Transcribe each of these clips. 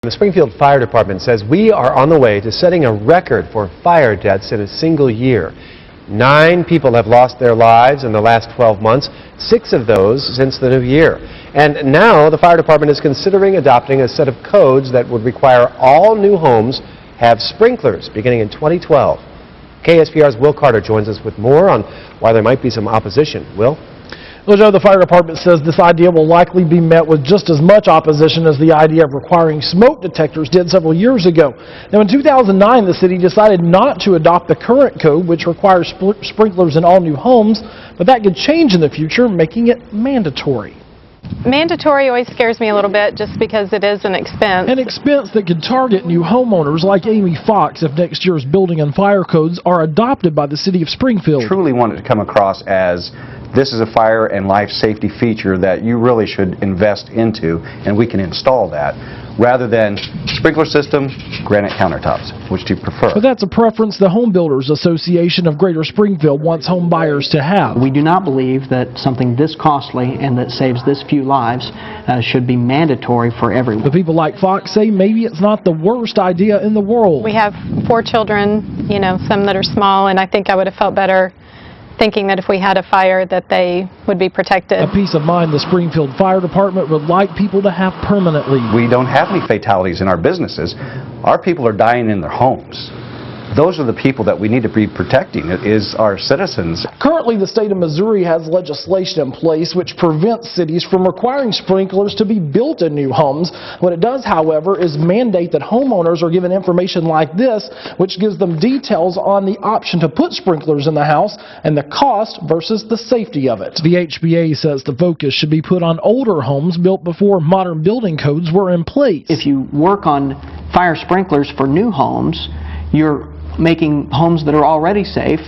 The Springfield Fire Department says we are on the way to setting a record for fire deaths in a single year. 9 people have lost their lives in the last 12 months, 6 of those since the new year. And now the fire department is considering adopting a set of codes that would require all new homes have sprinklers beginning in 2012. KSPR's Will Carter joins us with more on why there might be some opposition. Will? Well, Joe, the fire department says this idea will likely be met with just as much opposition as the idea of requiring smoke detectors did several years ago. Now, in 2009, the city decided not to adopt the current code, which requires sprinklers in all new homes, but that could change in the future, making it mandatory. Mandatory always scares me a little bit just because it is an expense. An expense that could target new homeowners like Amy Fox if next year's building and fire codes are adopted by the city of Springfield. Truly want it to come across as this is a fire and life safety feature that you really should invest into, and we can install that, rather than sprinkler system, granite countertops. Which do you prefer? But that's a preference the Home Builders Association of Greater Springfield wants home buyers to have. We do not believe that something this costly and that saves this few lives should be mandatory for everyone. But people like Fox say maybe it's not the worst idea in the world. We have 4 children, some that are small, and I think I would have felt better thinking that if we had a fire that they would be protected. A peace of mind the Springfield Fire Department would like people to have permanently. We don't have any fatalities in our businesses. Our people are dying in their homes. Those are the people that we need to be protecting, is our citizens. Currently, the state of Missouri has legislation in place which prevents cities from requiring sprinklers to be built in new homes. What it does, however, is mandate that homeowners are given information like this, which gives them details on the option to put sprinklers in the house and the cost versus the safety of it. The HBA says the focus should be put on older homes built before modern building codes were in place. If you work on fire sprinklers for new homes, you're making homes that are already safe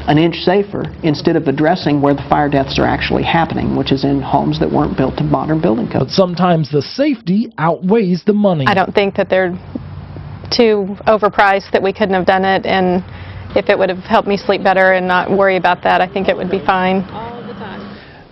an inch safer instead of addressing where the fire deaths are actually happening, which is in homes that weren't built to modern building codes. But sometimes the safety outweighs the money. I don't think that they're too overpriced that we couldn't have done it, and if it would have helped me sleep better and not worry about that, I think it would be fine.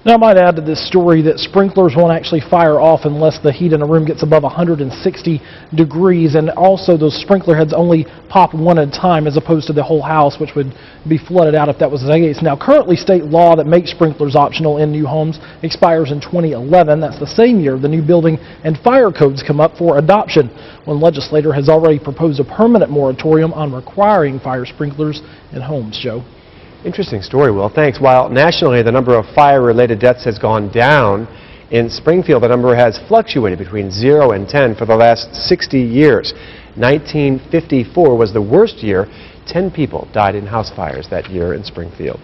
Now, I might add to this story that sprinklers won't actually fire off unless the heat in a room gets above 160 degrees, and also those sprinkler heads only pop one at a time as opposed to the whole house, which would be flooded out if that was the case. Now, currently state law that makes sprinklers optional in new homes expires in 2011. That's the same year the new building and fire codes come up for adoption. One legislator has already proposed a permanent moratorium on requiring fire sprinklers in homes. Joe? Interesting story, Will. Thanks. While nationally the number of fire-related deaths has gone down, in Springfield the number has fluctuated between 0 and 10 for the last 60 years. 1954 was the worst year. 10 people died in house fires that year in Springfield.